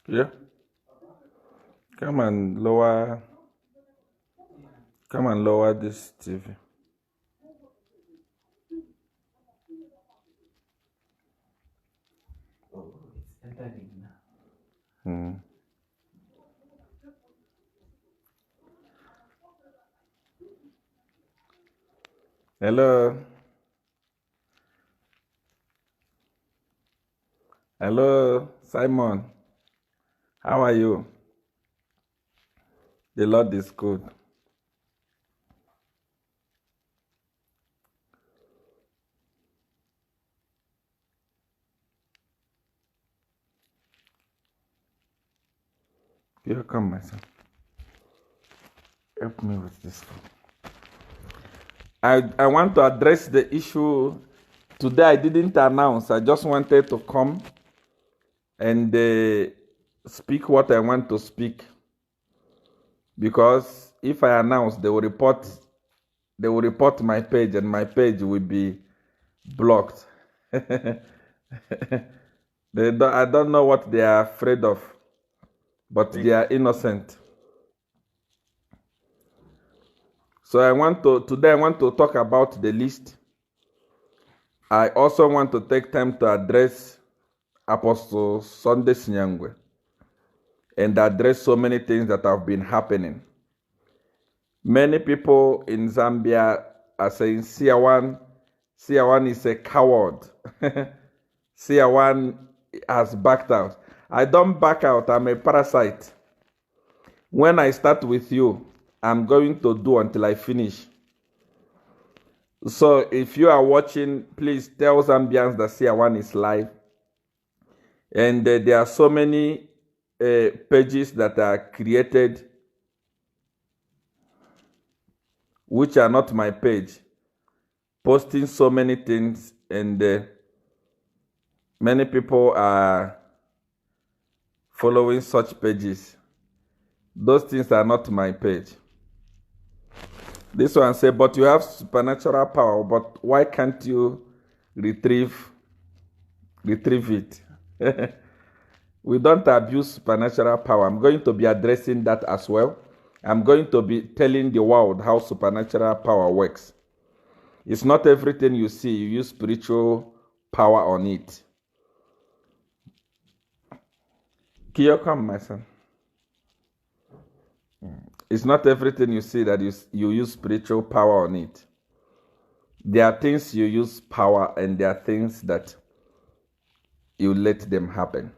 Yeah. Come and lower. Come and lower this TV. Oh, it's entering now. Hmm. Hello. Hello, Simon. How are you? The Lord is good. Here, come, my son. Help me with this phone. I want to address the issue. Today I didn't announce. I just wanted to come and speak what I want to speak. Because if I announce, they will report my page, and my page will be blocked. I don't know what they are afraid of, but they are innocent. So today I want to talk about the list. I also want to take time to address Apostle Sunday Sinyangwe and address so many things that have been happening. Many people in Zambia are saying Siawan is a coward. Siawan has backed out. I don't back out. I'm a parasite. When I start with you, I'm going to do until I finish. So if you are watching, please tell Zambians that Siawan is live. And there are so many pages that are created which are not my page, posting so many things, and many people are following such pages. Those things are not my page. This one say, but you have supernatural power, but why can't you retrieve it? We don't abuse supernatural power. I'm going to be addressing that as well. I'm going to be telling the world how supernatural power works. It's not everything you see, you use spiritual power on it. Kiyo, come, my son. It's not everything you see that you use spiritual power on it. There are things you use power, and there are things that you let them happen.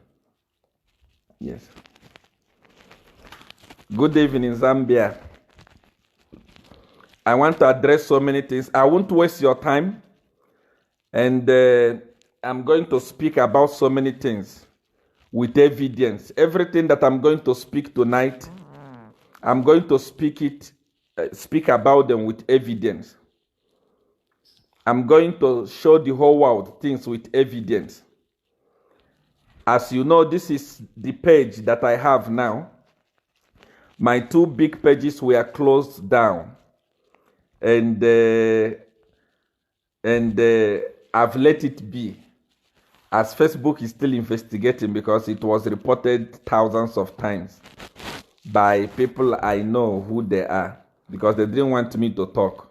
Yes. Good evening, Zambia. I want to address so many things. I won't waste your time. And I'm going to speak about so many things with evidence. Everything that I'm going to speak tonight, I'm going to speak about them with evidence. I'm going to show the whole world things with evidence. As you know, this is the page that I have now. My two big pages were closed down, and I've let it be, as Facebook is still investigating, because it was reported thousands of times by people I know who they are, because they didn't want me to talk.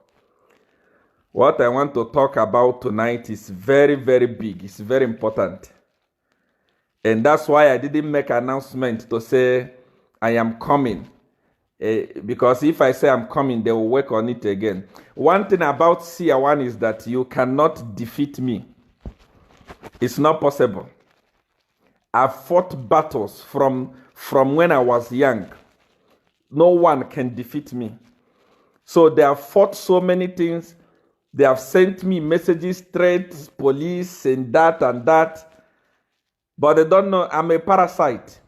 What I want to talk about tonight is very, very big. It's very important. And that's why I didn't make an announcement to say I am coming. Because if I say I'm coming, they will work on it again. One thing about Siawan is that you cannot defeat me. It's not possible. I've fought battles from when I was young. No one can defeat me. So they have fought so many things. They have sent me messages, threats, police, and that. But they don't know I'm a parasite.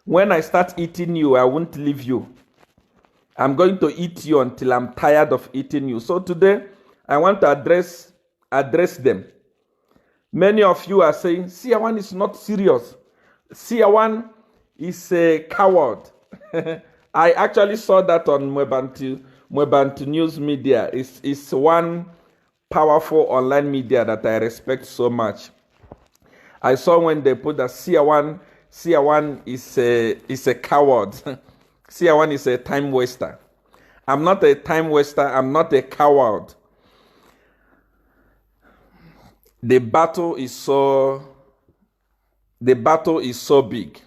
When I start eating you, I won't leave you. I'm going to eat you until I'm tired of eating you. So today, I want to address them. Many of you are saying, Siawan is not serious. Siawan is a coward. I actually saw that on Mwebantu Mwebantu News Media is one powerful online media that I respect so much. I saw when they put that seer one is a coward. Seer one is a time waster. I'm not a time waster. I'm not a coward. The battle is so big.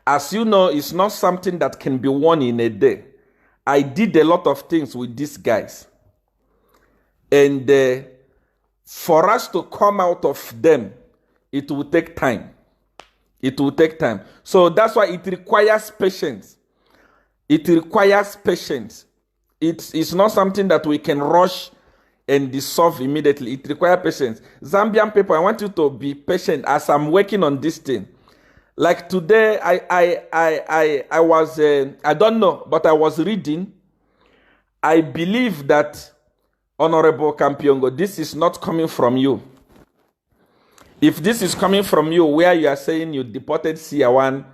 As you know, it's not something that can be won in a day. I did a lot of things with these guys. And for us to come out of them, it will take time. It will take time. So that's why it requires patience. It requires patience. It's not something that we can rush and dissolve immediately. It requires patience. Zambian people, I want you to be patient as I'm working on this thing. Like today, I was, I don't know, but I was reading. I believe that, Honorable Campiongo, this is not coming from you. If this is coming from you, where you are saying you deported seer one,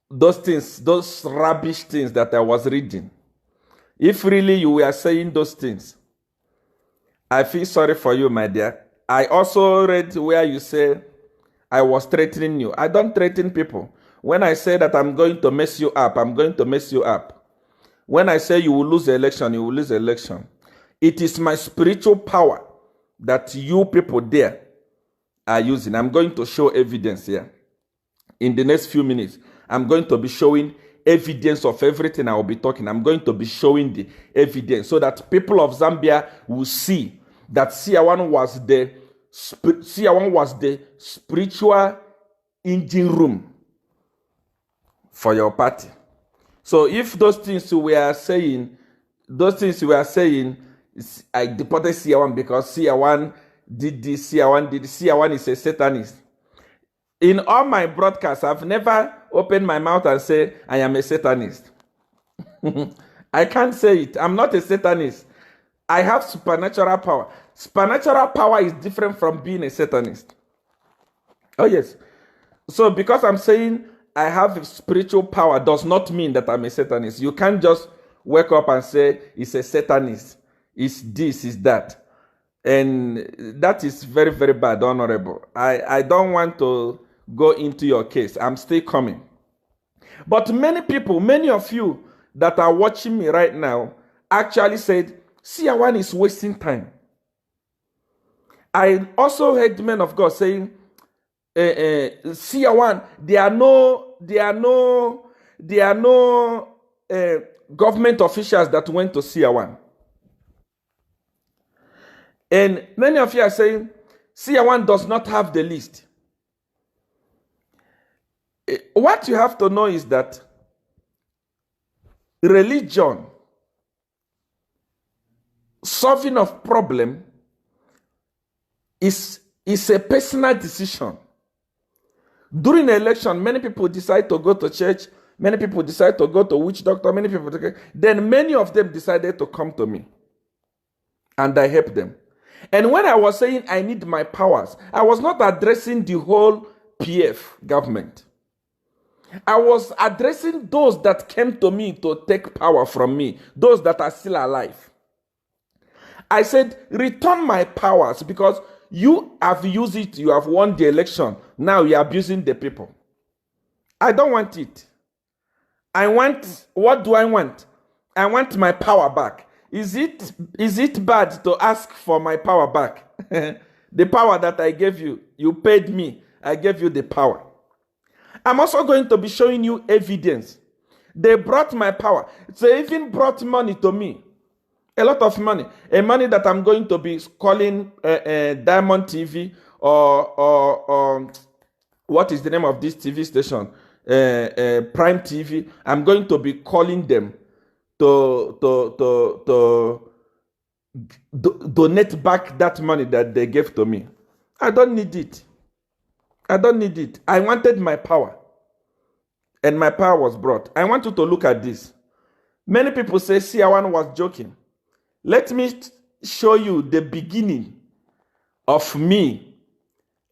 those things, those rubbish things that I was reading, if really you were saying those things, I feel sorry for you, my dear. I also read where you say I was threatening you. I don't threaten people. When I say that I'm going to mess you up, I'm going to mess you up. When I say you will lose the election, you will lose the election. It is my spiritual power that you people there are using. I'm going to show evidence here. In the next few minutes, I'm going to be showing evidence of everything I will be talking. I'm going to be showing the evidence so that people of Zambia will see that seer one was the spiritual engine room for your party. So if those things we are saying, I deported seer one because seer one did this, seer one is a Satanist. In all my broadcasts, I've never opened my mouth and say I am a Satanist. I can't say it. I'm not a Satanist. I have supernatural power. Supernatural power is different from being a Satanist. Oh yes. So because I'm saying I have spiritual power does not mean that I'm a Satanist. You can't just wake up and say it's a Satanist. It's this, it's that. And that is very, very bad, Honorable. I don't want to go into your case. I'm still coming. But many people, many of you that are watching me right now actually said, seer one is wasting time. I also heard men of God saying, seer one, there are no government officials that went to seer one. And many of you are saying, seer one does not have the list. What you have to know is that religion, solving of problem, is a personal decision. During the election, many people decide to go to church, many people decide to go to witch doctor, then many of them decided to come to me. And I helped them. And when I was saying I need my powers, I was not addressing the whole PF government. I was addressing those that came to me to take power from me, those that are still alive. I said, return my powers because you have used it, you have won the election. Now you are abusing the people. I don't want it. What do I want? I want my power back. Is it bad to ask for my power back? The power that I gave you, you paid me, I gave you the power. I'm also going to be showing you evidence. They brought my power. They even brought money to me. A lot of money. A money that I'm going to be calling Diamond TV or what is the name of this TV station? Prime TV. I'm going to be calling them to donate back that money that they gave to me. I don't need it. I don't need it. I wanted my power. And my power was brought. I want you to look at this. Many people say seer one was joking. Let me show you the beginning of me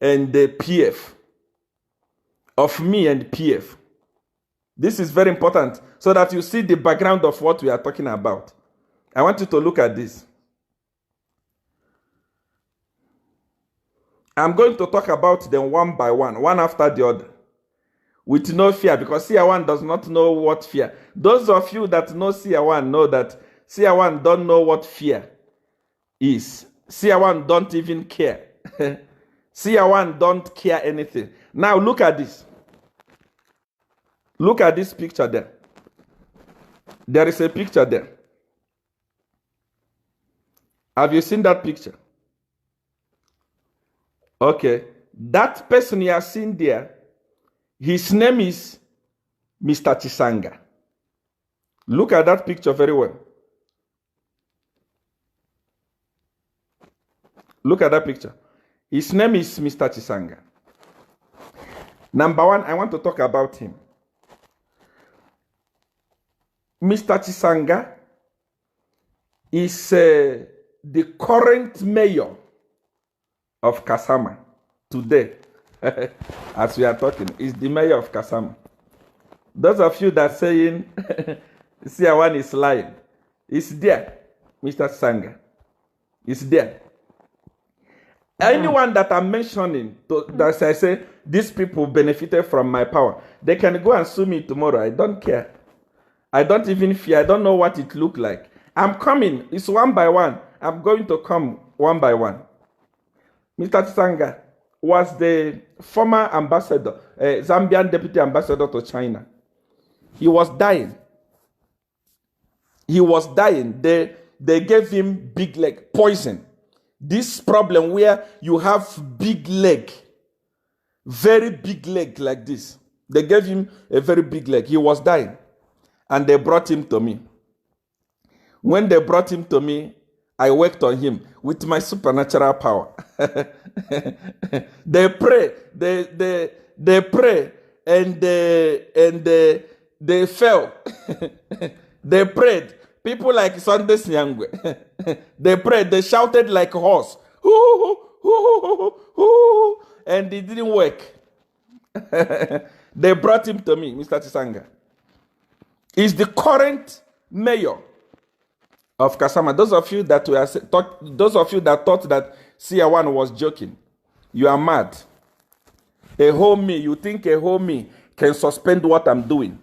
and the PF. Of me and PF. This is very important so that you see the background of what we are talking about. I want you to look at this. I'm going to talk about them one by one after the other, with no fear, because seer one does not know what fear. Those of you that know seer one know that seer one don't know what fear is. Seer one don't even care. Seer one don't care anything. Now look at this. Look at this picture there. There is a picture there. Have you seen that picture? Okay. That person you are seeing there, his name is Mr. Chisanga. Look at that picture very well. Look at that picture. His name is Mr. Chisanga. Number one, I want to talk about him. Mr. Chisanga is the current mayor of Kasama today. As we are talking, is the mayor of Kasama. Those of you that are saying seer one is lying, it's there. Mr. Chisanga is there. Anyone that I'm mentioning, that I say these people benefited from my power, they can go and sue me tomorrow. I don't care. I don't even fear. I don't know what it looked like. I'm coming. It's one by one. I'm going to come one by one. Mr. Chisanga was the former ambassador, Zambian deputy ambassador to China. He was dying. He was dying. They gave him big leg poison. This problem where you have big leg, very big leg like this. They gave him a very big leg. He was dying. And they brought him to me. When they brought him to me, I worked on him with my supernatural power. They pray, they pray, and they fell. They prayed. People like Sunday Nyangwe, they prayed, they shouted like a horse. And it didn't work. They brought him to me, Mr. Chisanga. He's the current mayor of Kasama. Those of you that thought that seer one was joking, you are mad. A homie, you think a homie can suspend what I'm doing?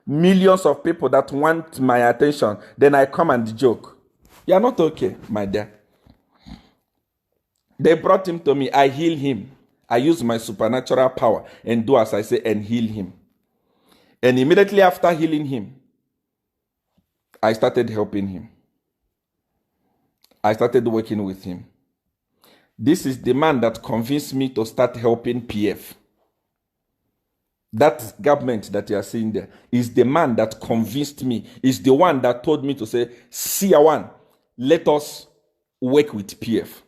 Millions of people that want my attention, then I come and joke. You are not okay, my dear. They brought him to me. I heal him. I use my supernatural power and do as I say and heal him. And immediately after healing him, I started helping him. I started working with him. This is the man that convinced me to start helping PF. That government that you are seeing there is the man that convinced me, is the one that told me to say, seer one, let us work with PF.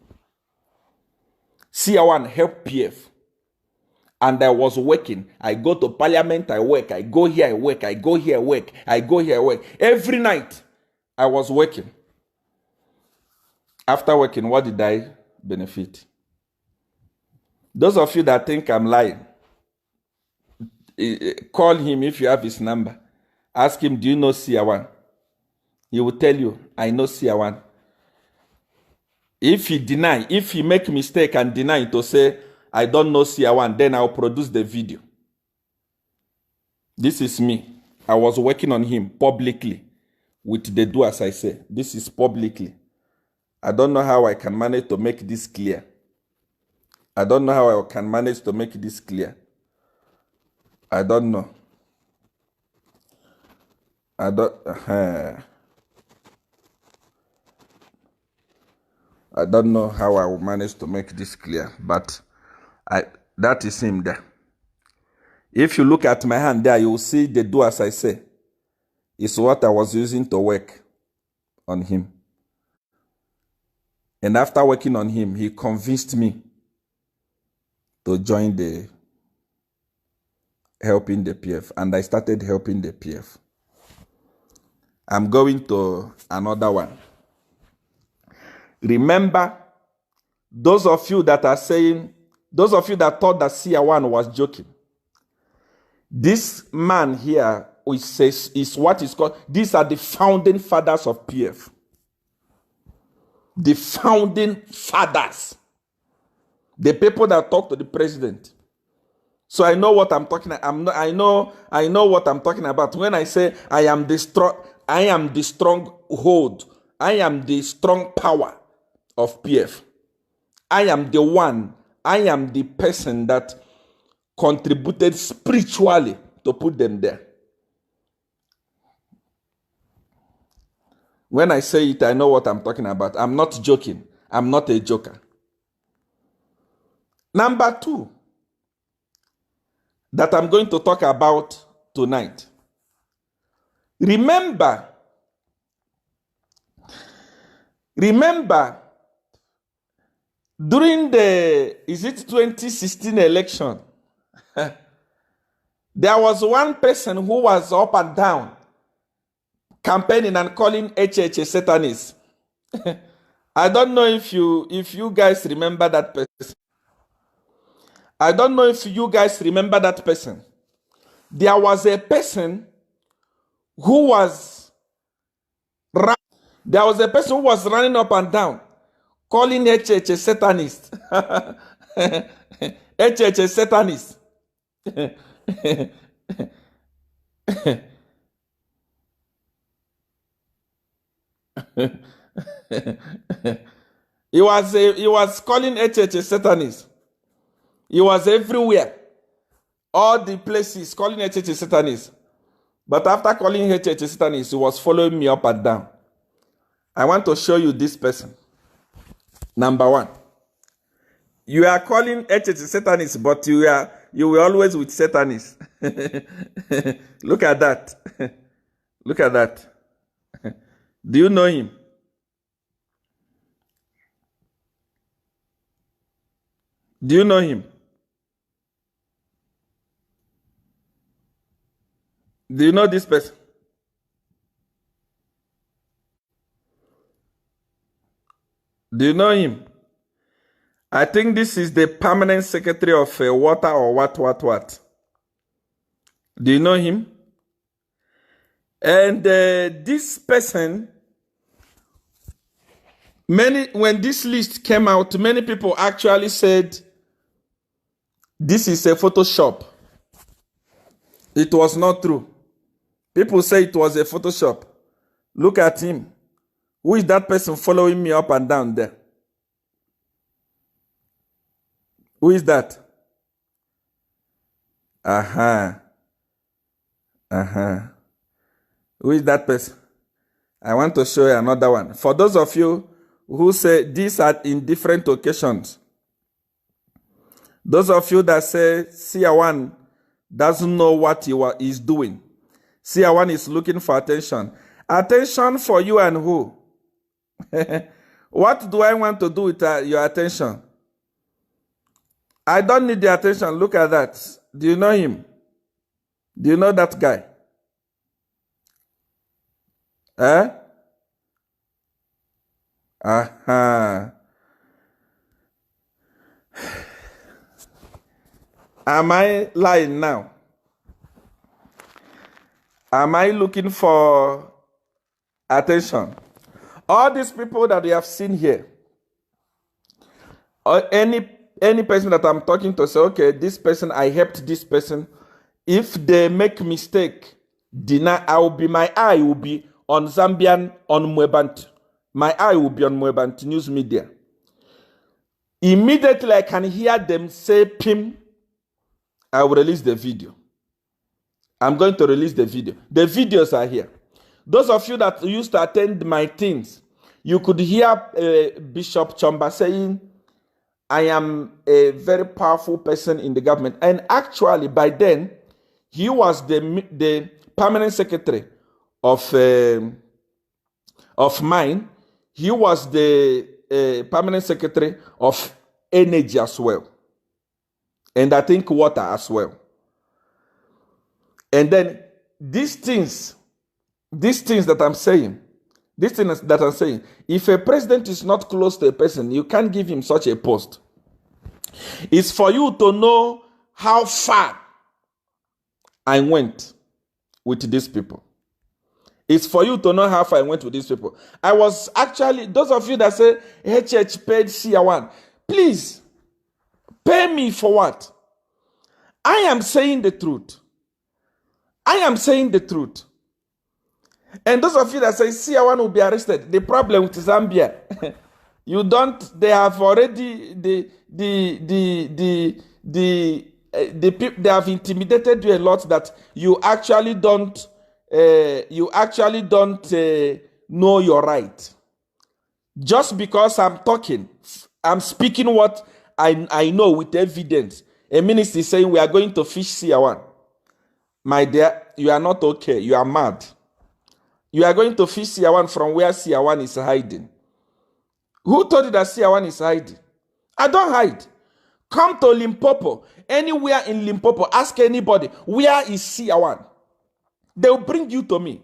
Seer one, help PF. And I was working. I go to parliament, I work. I go here, I work. I go here, I work. I go here, I work. Every night, I was working. After working, what did I benefit? Those of you that think I'm lying, call him if you have his number. Ask him, do you know seer one? He will tell you, I know seer one. If he deny, if he make mistake and deny to say, I don't know seer one, then I'll produce the video. This is me. I was working on him publicly with the do as I say. This is publicly. I don't know how I can manage to make this clear. I don't know how I can manage to make this clear. I don't know. I don't know how I will manage to make this clear, but that is him there. If you look at my hand there, you will see the do as I say. It's what I was using to work on him. And after working on him, he convinced me to join the helping the PF, and I started helping the PF. I'm going to another one. Remember, those of you that are saying, those of you that thought that seer one was joking, this man here is what is called, these are the founding fathers of PF. The founding fathers. The people that talk to the president. So I know what I'm talking about. I know what I'm talking about. When I say I am the stronghold, I am the strong power of PF. I am the person that contributed spiritually to put them there. When I say it, I know what I'm talking about. I'm not joking. I'm not a joker. Number 2 that I'm going to talk about tonight. Remember, during the 2016 election, there was one person who was up and down campaigning and calling HH a Satanist. I don't know if you guys remember that person. I don't know if you guys remember that person. There was a person who was running up and down calling HH a Satanist. HH a Satanist. He was calling HH a Satanist. He was everywhere. All the places calling HH a Satanist. But after calling HH a Satanist, he was following me up and down. I want to show you this person. Number 1. You are calling HH a Satanist, but you were always with Satanists. Look at that. Look at that. Do you know him? Do you know him? Do you know this person? Do you know him? I think this is the permanent secretary of water or what. Do you know him? And this person, when this list came out, many people actually said this is a Photoshop. It was not true. People say it was a Photoshop. Look at him. Who is that person following me up and down there? Who is that? Who is that person? I want to show you another one. For those of you who say these are in different occasions, those of you that say Seer 1 doesn't know what he is doing. Seer 1 is looking for attention. Attention for you and who? What do I want to do with your attention? I don't need the attention. Look at that. Do you know him? Do you know that guy? Am I lying now? Am I looking for attention? All these people that we have seen here, or any person that I'm talking to, say, okay, this person, I helped this person. If they make mistake, my eye will be on Zambian, on Mwebant. My eye will be on Mwebant news media. Immediately I can hear them say PIM, I will release the video. I'm going to release the video. The videos are here. Those of you that used to attend my things, you could hear Bishop Chomba saying, I am a very powerful person in the government. And actually, by then, he was the permanent secretary of mine. He was the permanent secretary of energy as well. And I think water as well. And then these things that I'm saying, if a president is not close to a person, you can't give him such a post. It's for you to know how far I went with these people. It's for you to know how far I went with these people. I was actually, those of you that say, HH paid seer one, please, pay me for what? I am saying the truth. I am saying the truth. And those of you that say seer one will be arrested, the problem with Zambia, you don't, they have already, they have intimidated you a lot that you actually don't, know your right. Just because I'm talking, I'm speaking what I know with evidence. A minister is saying we are going to fish seer one. My dear, you are not okay. You are mad. You are going to fish seer one from where seer one is hiding. Who told you that seer one is hiding? I don't hide. Come to Limpopo. Anywhere in Limpopo, ask anybody, where is seer one? They will bring you to me.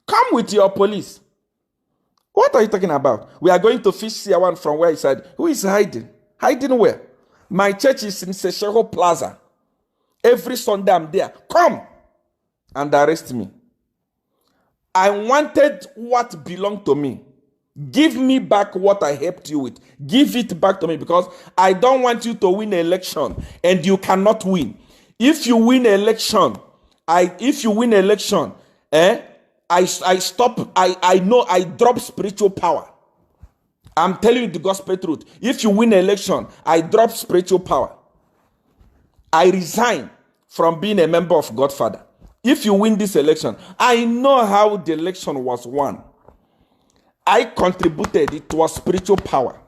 Come with your police. What are you talking about? We are going to fish seer one from where he's hiding. Who is hiding? Hiding where? My church is in Seshego Plaza. Every Sunday I'm there. Come and arrest me. I wanted what belonged to me. Give me back what I helped you with. Give it back to me, because I don't want you to win an election and you cannot win. If you win an election, I know I drop spiritual power. I'm telling you the gospel truth. If you win an election, I drop spiritual power. I resign from being a member of Godfather. If you win this election, I know how the election was won. I contributed. It was spiritual power.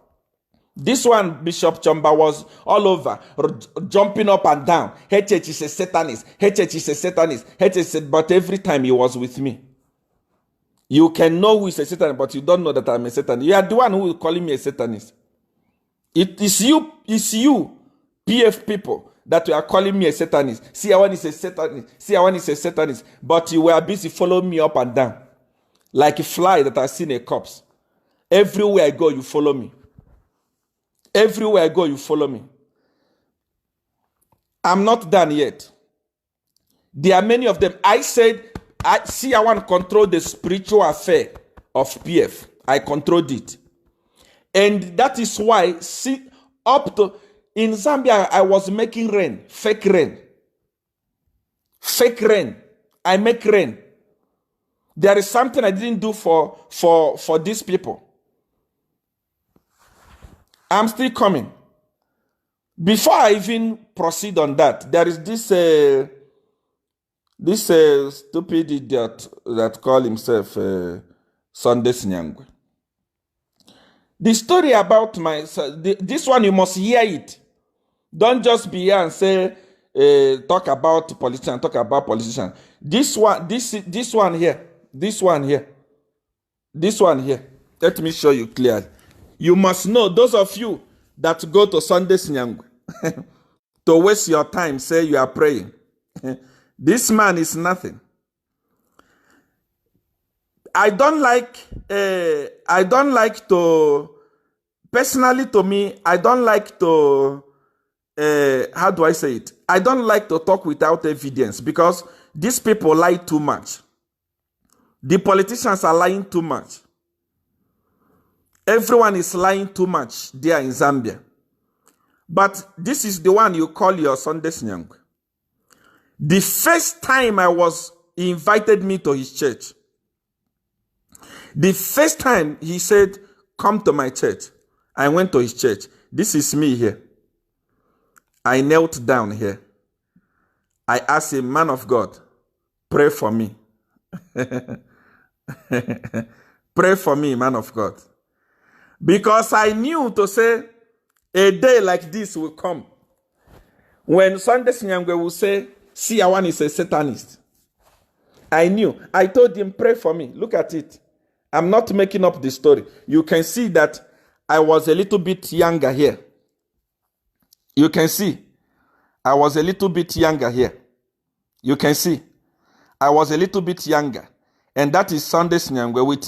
This one, Bishop Chamba, was all over, jumping up and down. HH is a Satanist. HH is a Satanist. HH said, but every time he was with me. You can know who is a Satanist, but you don't know that I'm a Satanist. You are the one who is calling me a Satanist. It is you, PF people, that you are calling me a Satanist. See, one is a Satanist. See, one is a Satanist. But you were busy following me up and down. Like a fly that has seen a corpse. Everywhere I go, you follow me. Everywhere I go, you follow me. I'm not done yet. There are many of them. I said, I want to control the spiritual affair of PF. I controlled it. And that is why, in Zambia, I was making rain, fake rain. Fake rain. I make rain. There is something I didn't do for these people. I'm still coming. Before I even proceed on that, there is this stupid idiot that call himself Sunday Nyangwe. The story about this one, you must hear it. Don't just be here and say, talk about politicians. This one here. Let me show you clearly. You must know, those of you that go to Sunday Nyangwe, to waste your time, say you are praying. This man is nothing. I don't like to, personally to me, I don't like to, how do I say it? I don't like to talk without evidence, because these people lie too much. The politicians are lying too much. Everyone is lying too much there in Zambia. But this is the one you call your Sunday Nyangwe. The first time he invited me to his church. The first time he said, come to my church. I went to his church. This is me here. I knelt down here. I asked him, man of God, pray for me. Pray for me, man of God. Because I knew to say, a day like this will come. When Sunday Nyangwe will say, see, one is a Satanist. I knew. I told him, pray for me. Look at it. I'm not making up the story. You can see that I was a little bit younger here. You can see. I was a little bit younger here. You can see. I was a little bit younger. And that is Sunday Nyangwe with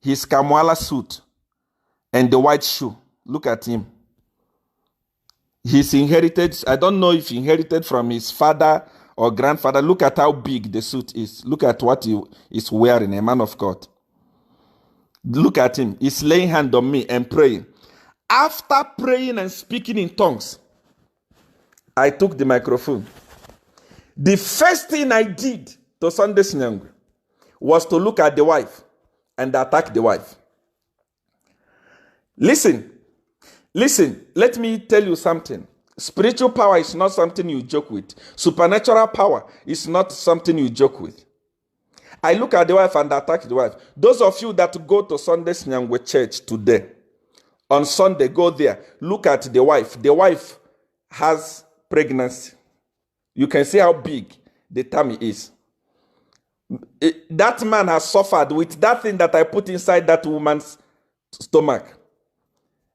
his Kamwala suit and the white shoe. Look at him. He's inherited, I don't know if he inherited from his father or grandfather. Look at how big the suit is. Look at what he is wearing, a man of God. Look at him. He's laying hand on me and praying. After praying and speaking in tongues, I took the microphone. The first thing I did to Sunday Nyangwe was to look at the wife and attack the wife. Listen, let me tell you something. Spiritual power is not something you joke with. Supernatural power is not something you joke with. I look at the wife and attack the wife. Those of you that go to Sunday Nyangwe Church today, on Sunday, go there, look at the wife. The wife has pregnancy. You can see how big the tummy is. That man has suffered with that thing that I put inside that woman's stomach.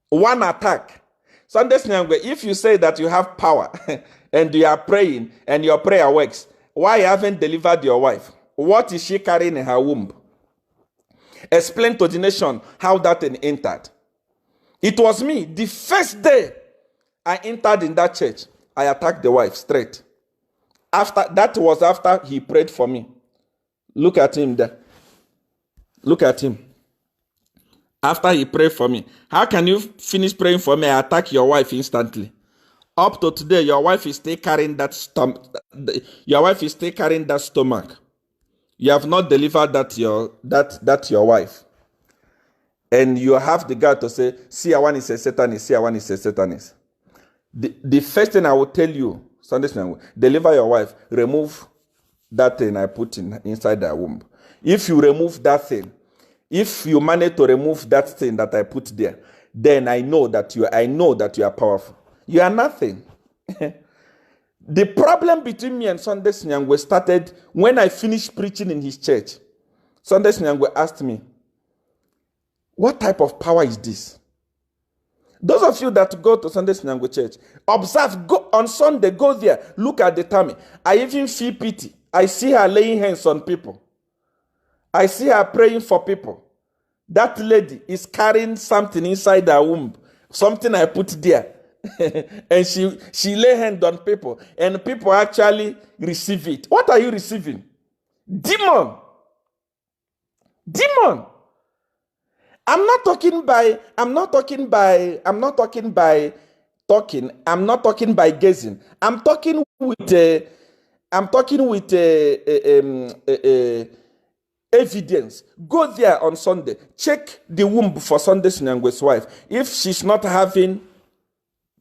One attack. Sunday Nyangwe, if you say that you have power and you are praying and your prayer works, why haven't delivered your wife? What is she carrying in her womb? Explain to the nation how that thing entered. It was me. The first day I entered in that church, I attacked the wife straight. That was after he prayed for me. Look at him there. Look at him. After he prayed for me. How can you finish praying for me and attack your wife instantly? Up to today, your wife is still carrying that stomach. Your wife is still carrying that stomach. You have not delivered that your wife. And you have the guy to say, see, one is a Satanist, see, one is a Satanist. The first thing I will tell you, Sunday Nyangwe, deliver your wife, remove that thing I put inside her womb. If you remove that thing, if you manage to remove that thing that I put there, then I know that you are powerful. You are nothing. The problem between me and Sunday Nyangwe started when I finished preaching in his church. Sunday Nyangwe asked me, what type of power is this? Those of you that go to Sunday Nyangwe Church, observe, go on Sunday, go there, look at the tummy. I even feel pity. I see her laying hands on people. I see her praying for people. That lady is carrying something inside her womb, something I put there. And she lay hands on people, and people actually receive it. What are you receiving? Demon. I'm not talking by gazing. I'm talking with evidence. Go there on Sunday. Check the womb for Sunday Nyangwe's wife. If she's not having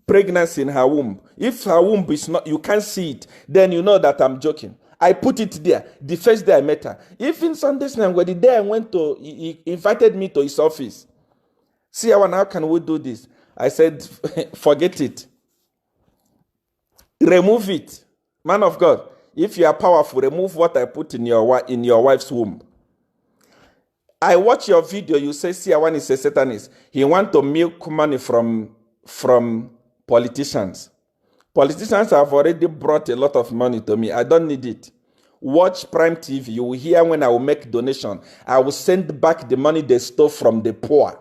pregnancy in her womb, if her womb is not, you can't see it, then you know that I'm joking. I put it there the first day I met her. Even Sunday Nyangwe, the day I went to, he invited me to his office. See, how can we do this? I said, forget it. Remove it. Man of God, if you are powerful, remove what I put in your wife's womb. I watch your video, you say, see, one is a Satanist. He want to milk money from politicians. Politicians have already brought a lot of money to me. I don't need it. Watch Prime TV. You will hear when I will make donation. I will send back the money they stole from the poor.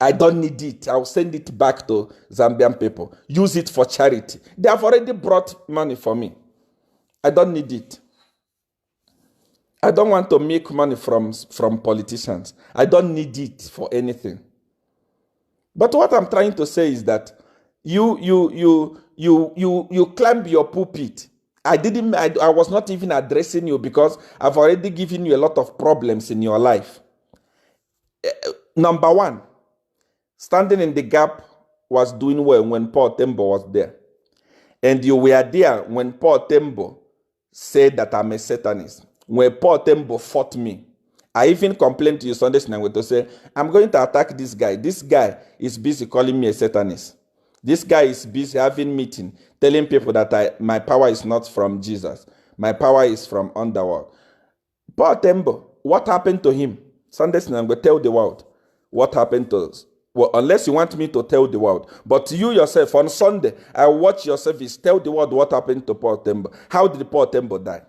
I don't need it. I will send it back to Zambian people. Use it for charity. They have already brought money for me. I don't need it. I don't want to make money from politicians. I don't need it for anything. But what I'm trying to say is that you climb your pulpit. I was not even addressing you because I've already given you a lot of problems in your life. Number one, standing in the gap was doing well when Paul Tembo was there. And you were there when Paul Tembo said that I'm a Satanist. When Paul Tembo fought me, I even complained to you Sunday Nyangwe to say, I'm going to attack this guy. This guy is busy calling me a Satanist. This guy is busy having meeting, telling people that my power is not from Jesus. My power is from underworld. Paul Tembo, what happened to him? Sunday Nyangwe, tell the world what happened to us. Well, unless you want me to tell the world. But you yourself, on Sunday, I watch your service, tell the world what happened to Paul Tembo. How did Paul Tembo die?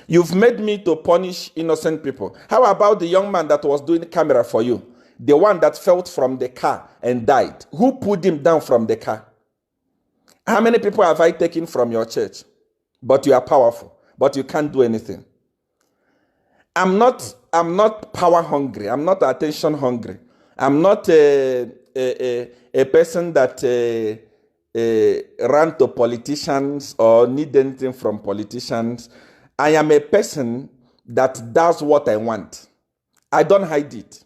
You've made me to punish innocent people. How about the young man that was doing the camera for you? The one that fell from the car and died. Who pulled him down from the car? How many people have I taken from your church? But you are powerful, but you can't do anything. I'm not power hungry. I'm not attention hungry. I'm not a person that run to politicians or need anything from politicians. I am a person that does what I want. I don't hide it.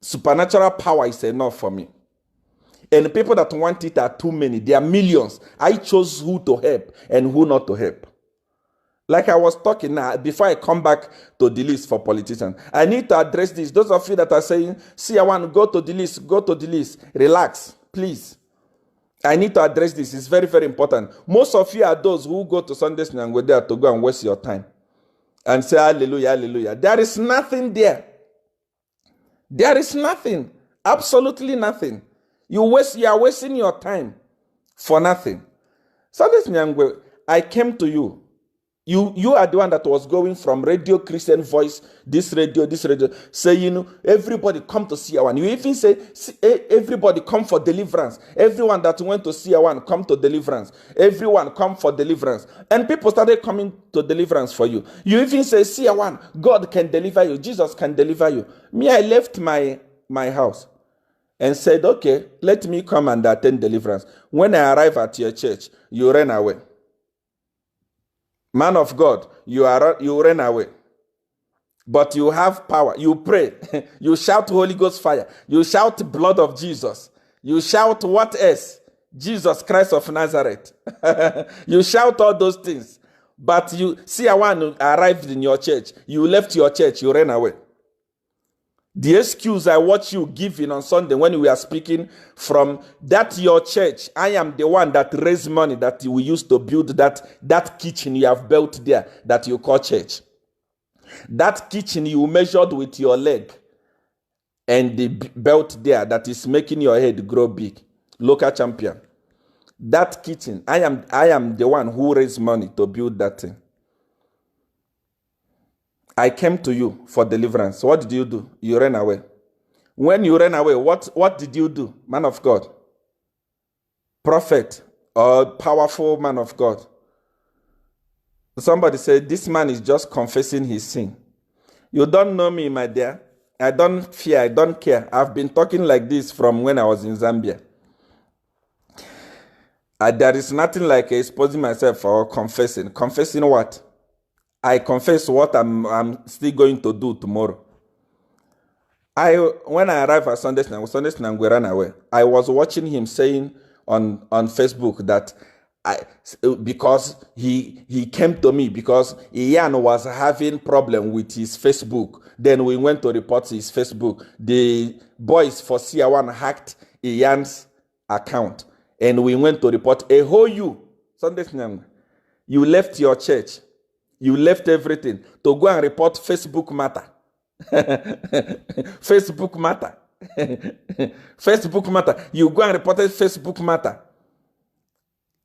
Supernatural power is enough for me. And the people that want it are too many. There are millions. I chose who to help and who not to help. Like I was talking now, before I come back to the list for politicians, I need to address this. Those of you that are saying, see, I want to go to the list, relax, please. I need to address this. It's very, very important. Most of you are those who go to Sunday school and go there to go and waste your time and say, hallelujah, hallelujah. There is nothing there. There is nothing. Absolutely nothing. You are wasting your time for nothing. Sunday school, I came to you. You are the one that was going from radio Christian Voice, this radio, saying, everybody come to see one. You even say, everybody come for deliverance. Everyone that went to see one, come to deliverance. Everyone come for deliverance. And people started coming to deliverance for you. You even say, see one, God can deliver you. Jesus can deliver you. Me, I left my house and said, okay, let me come and attend deliverance. When I arrive at your church, you ran away. Man of God, you ran away. But you have power. You pray. You shout Holy Ghost fire. You shout blood of Jesus. You shout what else? Jesus Christ of Nazareth. You shout all those things. But you see, one arrived in your church. You left your church. You ran away. The excuse I watch you giving on Sunday when we are speaking from that your church, I am the one that raised money that we used to build that kitchen you have built there that you call church. That kitchen you measured with your leg and the belt there that is making your head grow big. Local champion. That kitchen, I am the one who raised money to build that thing. I came to you for deliverance. What did you do? You ran away. When you ran away, what did you do, man of God? Prophet or powerful man of God? Somebody said, this man is just confessing his sin. You don't know me, my dear. I don't fear. I don't care. I've been talking like this from when I was in Zambia. There is nothing like exposing myself or confessing. Confessing what? I confess what I'm still going to do tomorrow. When I arrived at Sunday school, we ran away. I was watching him saying on Facebook that because he came to me because Ian was having problem with his Facebook. Then we went to report his Facebook. The boys for CR1 hacked Ian's account. And we went to report a whole Sunday school. You left your church. You left everything to go and report Facebook matter. Facebook matter. Facebook matter. You go and report Facebook matter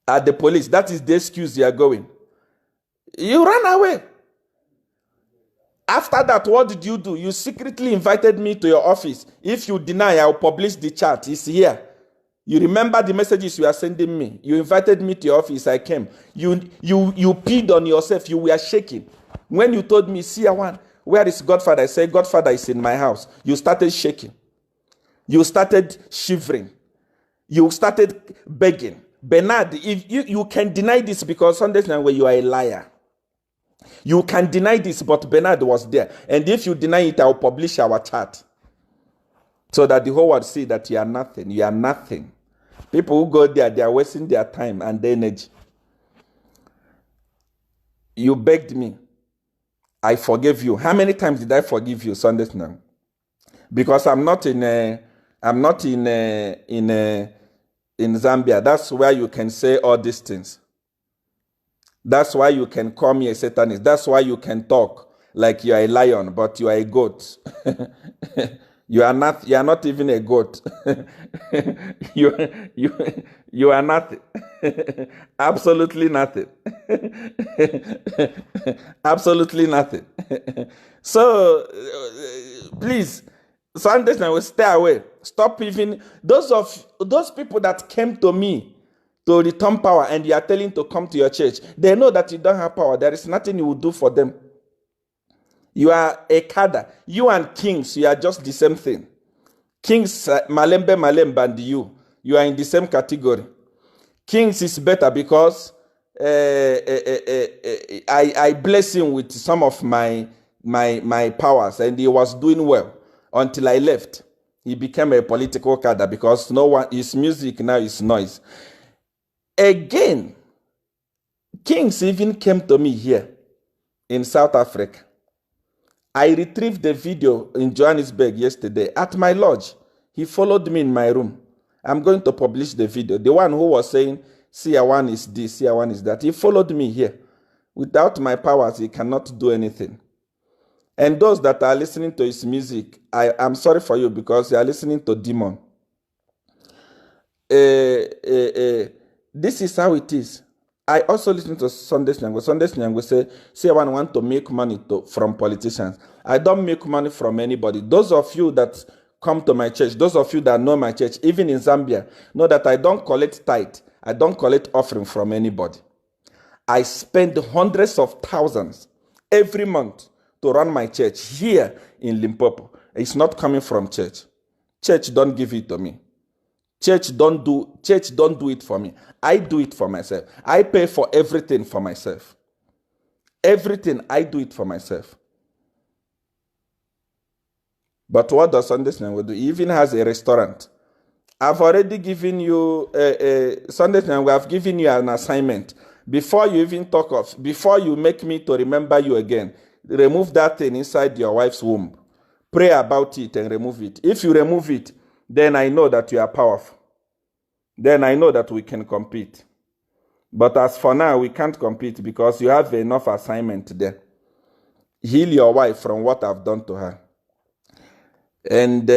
at the police. That is the excuse you are going. You ran away. After that, what did you do? You secretly invited me to your office. If you deny, I'll publish the chat. It's here. You remember the messages you are sending me. You invited me to your office. I came. You peed on yourself. You were shaking. When you told me, see, where is Godfather? I said, Godfather is in my house. You started shaking. You started shivering. You started begging. Bernard, if you can deny this because Sunday night you are a liar. You can deny this, but Bernard was there. And if you deny it, I'll publish our chat. So that the whole world see that you are nothing. You are nothing. People who go there, they are wasting their time and their energy. You begged me. I forgave you. How many times did I forgive you Sunday now? Because I'm not in Zambia. That's where you can say all these things. That's why you can call me a Satanist. That's why you can talk like you are a lion, but you are a goat. You are not even a goat. you are nothing. Absolutely nothing. Absolutely nothing. So please, Sundays now stay away. Stop even those people that came to me to return power, and you are telling to come to your church. They know that you don't have power. There is nothing you will do for them. You are a cadre. You and kings, you are just the same thing. Kings, Malembe, and you are in the same category. Kings is better because I bless him with some of my powers, and he was doing well until I left. He became a political cadre because no one, his music now is noise. Again, kings even came to me here in South Africa. I retrieved the video in Johannesburg yesterday at my lodge. He followed me in my room. I'm going to publish the video. The one who was saying, seer one is this, seer one is that. He followed me here. Without my powers, he cannot do anything. And those that are listening to his music, I'm sorry for you because you are listening to demon. This is how it is. I also listen to Sunday Nyangwe. Sunday Nyangwe say one want to make money from politicians. I don't make money from anybody. Those of you that come to my church, those of you that know my church, even in Zambia, know that I don't collect tithe. I don't collect offering from anybody. I spend hundreds of thousands every month to run my church here in Limpopo. It's not coming from church. Church don't give it to me. Church don't do it for me. I do it for myself. I pay for everything for myself. Everything, I do it for myself. But what does Sunday Nyangwe do? He even has a restaurant. I've already given you, Sunday Nyangwe, I've given you an assignment. Before you even talk of, before you make me to remember you again, remove that thing inside your wife's womb. Pray about it and remove it. If you remove it, then I know that you are powerful. Then I know that we can compete. But as for now, we can't compete because you have enough assignment there. Heal your wife from what I've done to her. And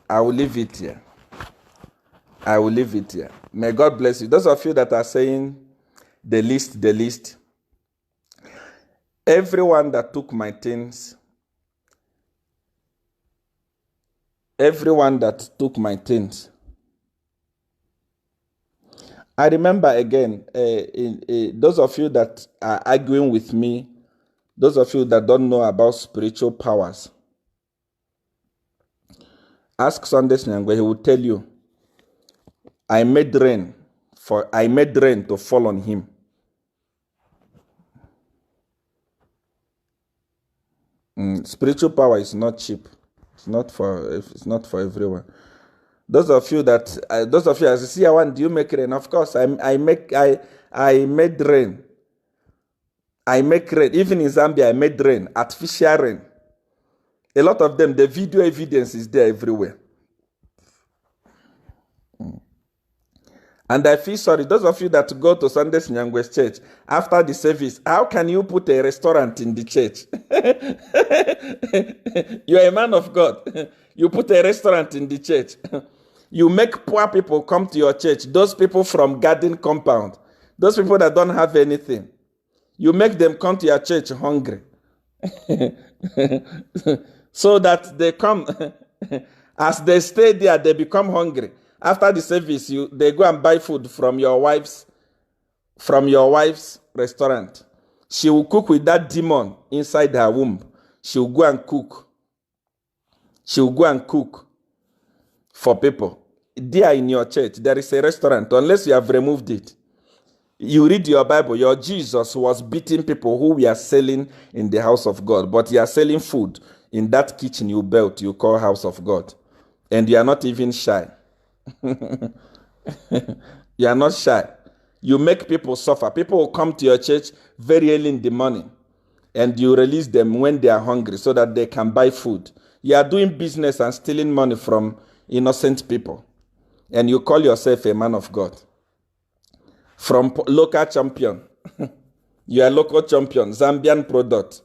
I will leave it here. I will leave it here. May God bless you. Those of you that are saying the list. Everyone that took my things, I remember again, those of you that are arguing with me, those of you that don't know about spiritual powers, ask Sunday Nyangwe, he will tell you, I made rain to fall on him. Spiritual power is not cheap. It's not for everyone. Those of you as a seer one, do you make rain? Of course, I made rain. I make rain. Even in Zambia, I made rain, artificial rain. A lot of them, the video evidence is there everywhere. And I feel sorry, those of you that go to Sunday Nyangwe's church, after the service, how can you put a restaurant in the church? You are a man of God. You put a restaurant in the church. You make poor people come to your church, those people from garden compound, those people that don't have anything. You make them come to your church hungry. So that they come, as they stay there, they become hungry. After the service, they go and buy food from your wife's restaurant. She will cook with that demon inside her womb. She will go and cook. She will go and cook for people. There in your church, there is a restaurant, unless you have removed it. You read your Bible, your Jesus was beating people who were selling in the house of God, but you are selling food in that kitchen you built, you call house of God. And you are not even shy. You are not shy. You make people suffer. People will come to your church very early in the morning, and you release them when they are hungry so that they can buy food. You are doing business and stealing money from innocent people, and you call yourself a man of God. From local champion. You are local champion, Zambian product.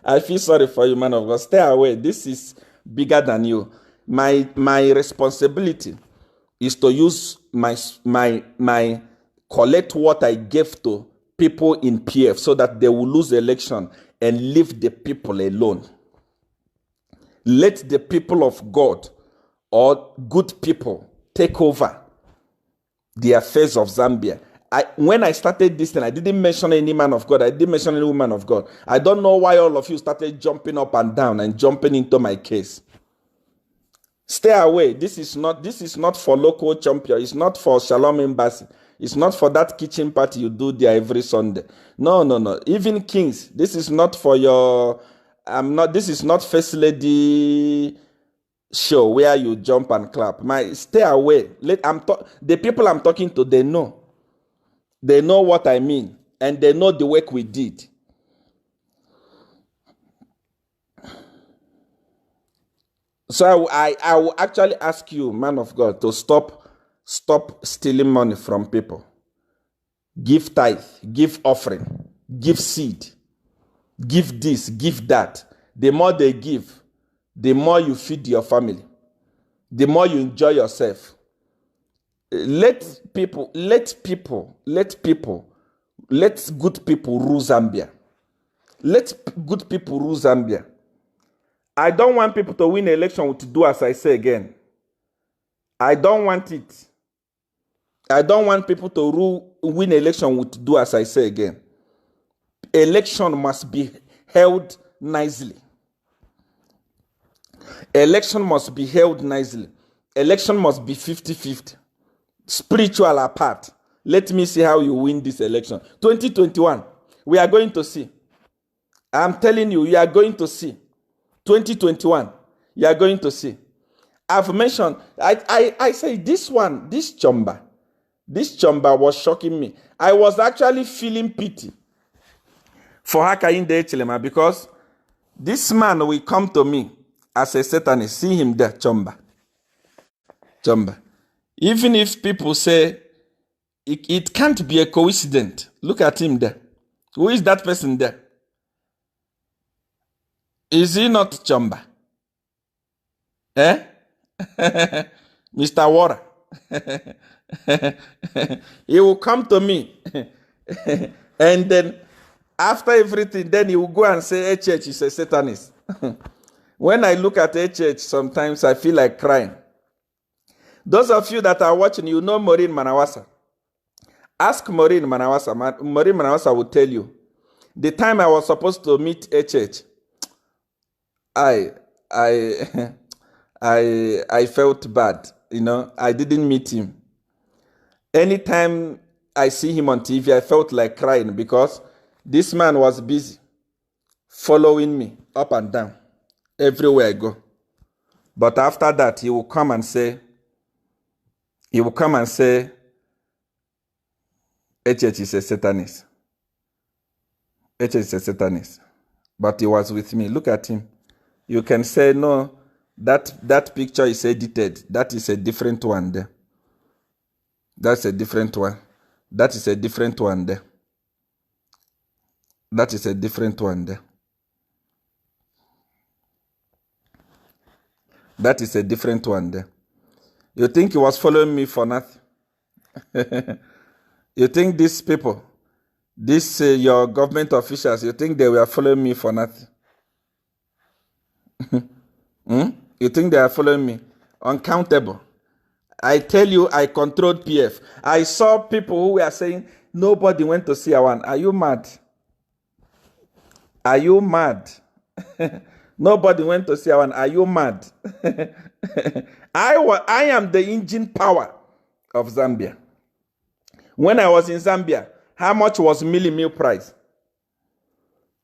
I feel sorry for you, man of God. Stay away. This is bigger than you. My responsibility is to use my collect what I gave to people in PF so that they will lose election and leave the people alone. Let the people of God or good people take over the affairs of Zambia. When I started this thing, I didn't mention any man of God. I didn't mention any woman of God. I don't know why all of you started jumping up and down and jumping into my case. Stay away. This is not for local champion. It's not for Shalom Embassy. It's not for that kitchen party you do there every Sunday. No. Even Kings, this is not for your. This is not First Lady show where you jump and clap. Stay away. The people I'm talking to, they know. They know what I mean, and they know the work we did. So I will actually ask you, man of God, to stop stealing money from people. Give tithe, give offering, give seed, give this, give that. The more they give, the more you feed your family, the more you enjoy yourself. Let good people rule Zambia. Let good people rule Zambia. I don't want people to win election to do as I say again. I don't want it. I don't want people to win election to do as I say again. Election must be held nicely. Election must be held nicely. Election must be 50-50. Spiritual apart. Let me see how you win this election. 2021, we are going to see. I'm telling you, you are going to see. 2021, you are going to see. I've mentioned, I say this chamba was shocking me. I was actually feeling pity for Hakainde Echelema because this man will come to me as a Satanist. See him there, chamba. Even if people say it can't be a coincidence, look at him there. Who is that person there? Is he not Chamba? Mr. Water. He will come to me. And then after everything, then he will go and say, HH is a Satanist. When I look at HH, sometimes I feel like crying. Those of you that are watching, you know Maureen Manawasa. Ask Maureen Manawasa. Maureen Manawasa will tell you. The time I was supposed to meet HH, I felt bad. You know, I didn't meet him. Anytime I see him on TV, I felt like crying because this man was busy following me up and down everywhere I go. But after that, he will come and say, HH is a Satanist. HH is a Satanist. But he was with me. Look at him. You can say, no, that picture is edited. That is a different one there. That's a different one. That is a different one there. That is a different one there. That is a different one there. You think he was following me for nothing? You think these people, your government officials, you think they were following me for nothing? You think they are following me? Uncountable. I tell you, I controlled PF. I saw people who were saying, nobody went to see Awan. Are you mad? Are you mad? Nobody went to see Awan. Are you mad? I am the engine power of Zambia. When I was in Zambia, how much was Millie Meal price?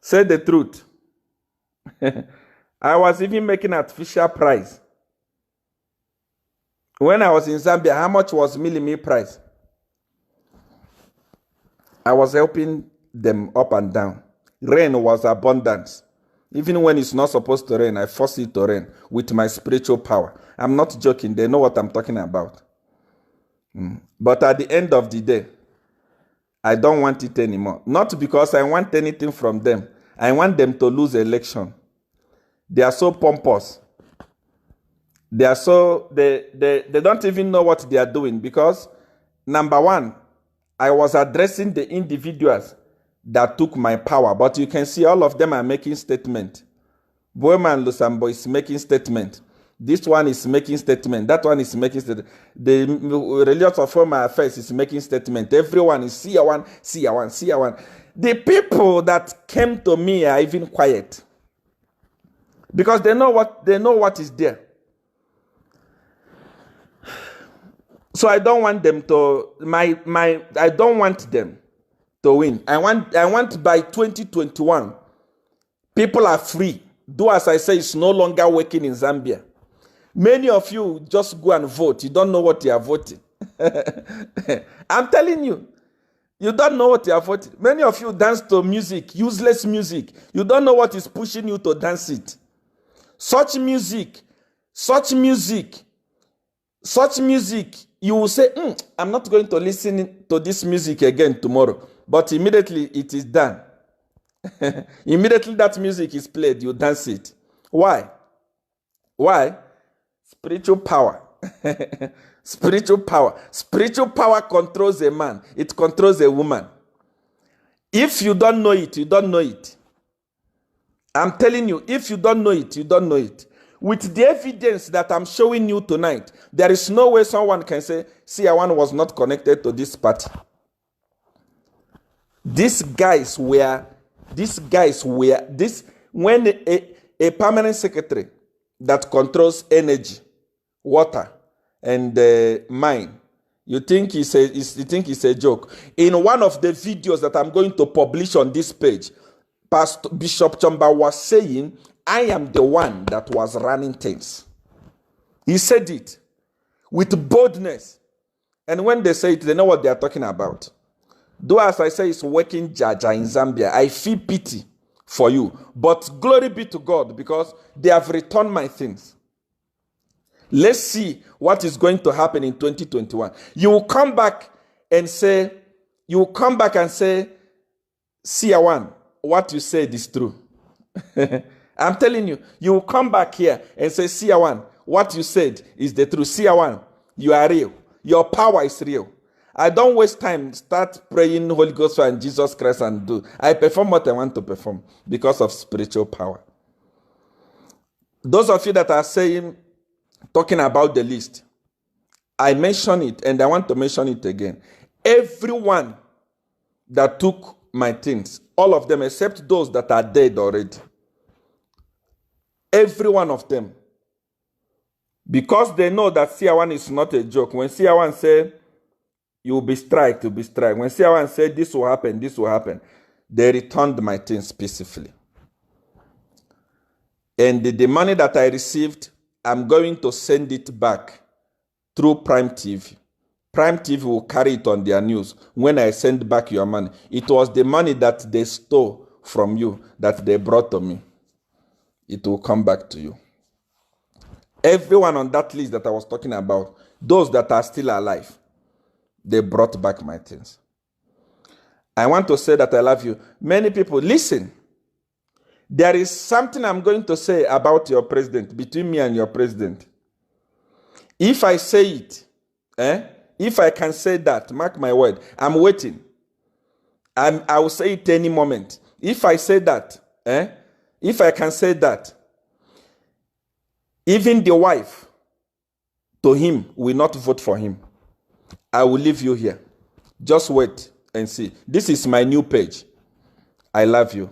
Say the truth. I was even making artificial price. When I was in Zambia, how much was Millie Meal price? I was helping them up and down. Rain was abundance. Even when it's not supposed to rain, I force it to rain with my spiritual power. I'm not joking. They know what I'm talking about. But at the end of the day, I don't want it anymore. Not because I want anything from them. I want them to lose election. They are so pompous. They are so, they don't even know what they are doing because, number one, I was addressing the individuals that took my power. But you can see all of them are making statements. Boema and Lusambo is making statement. This one is making statement. That one is making statement. The religious of Home Affairs is making statement. Everyone is seer one, seer one, seer one. The people that came to me are even quiet because they know what is there. So I don't want them to I don't want them to win. I want by 2021 people are free. Do as I say, it's no longer working in Zambia. Many of you just go and vote. You don't know what you are voting. I'm telling you, you don't know what you are voting. Many of you dance to music, useless music. You don't know what is pushing you to dance it. Such music, you will say, I'm not going to listen to this music again tomorrow. But immediately it is done. Immediately that music is played, you dance it. Why? Why? Spiritual power. Spiritual power. Spiritual power controls a man. It controls a woman. If you don't know it, you don't know it. I'm telling you, if you don't know it, you don't know it. With the evidence that I'm showing you tonight, there is no way someone can say, seer one was not connected to this party. These guys were, when a permanent secretary that controls energy, water, and mine, you think it's a joke. In one of the videos that I'm going to publish on this page, Pastor Bishop Chamba was saying, I am the one that was running things. He said it with boldness. And when they say it, they know what they are talking about. Though as I say, it's working Jaja in Zambia, I feel pity for you. But glory be to God because they have returned my things. Let's see what is going to happen in 2021. You will come back and say, seer one, what you said is true. I'm telling you, you will come back here and say, seer one, what you said is the truth. Seer one, you are real. Your power is real. I don't waste time, start praying Holy Ghost and Jesus Christ and do. I perform what I want to perform because of spiritual power. Those of you that are saying, talking about the list, I mention it and I want to mention it again. Everyone that took my things, all of them except those that are dead already. Every one of them. Because they know that seer one is not a joke. When seer one say, you will be strike, to be strike. When seer one said, this will happen, they returned my things peacefully. And the money that I received, I'm going to send it back through Prime TV. Prime TV will carry it on their news when I send back your money. It was the money that they stole from you that they brought to me. It will come back to you. Everyone on that list that I was talking about, those that are still alive, they brought back my things. I want to say that I love you. Many people, listen. There is something I'm going to say about your president, between me and your president. If I say it, if I can say that, mark my word, I'm waiting. I will say it any moment. If I say that, if I can say that, even the wife to him will not vote for him. I will leave you here. Just wait and see. This is my new page. I love you.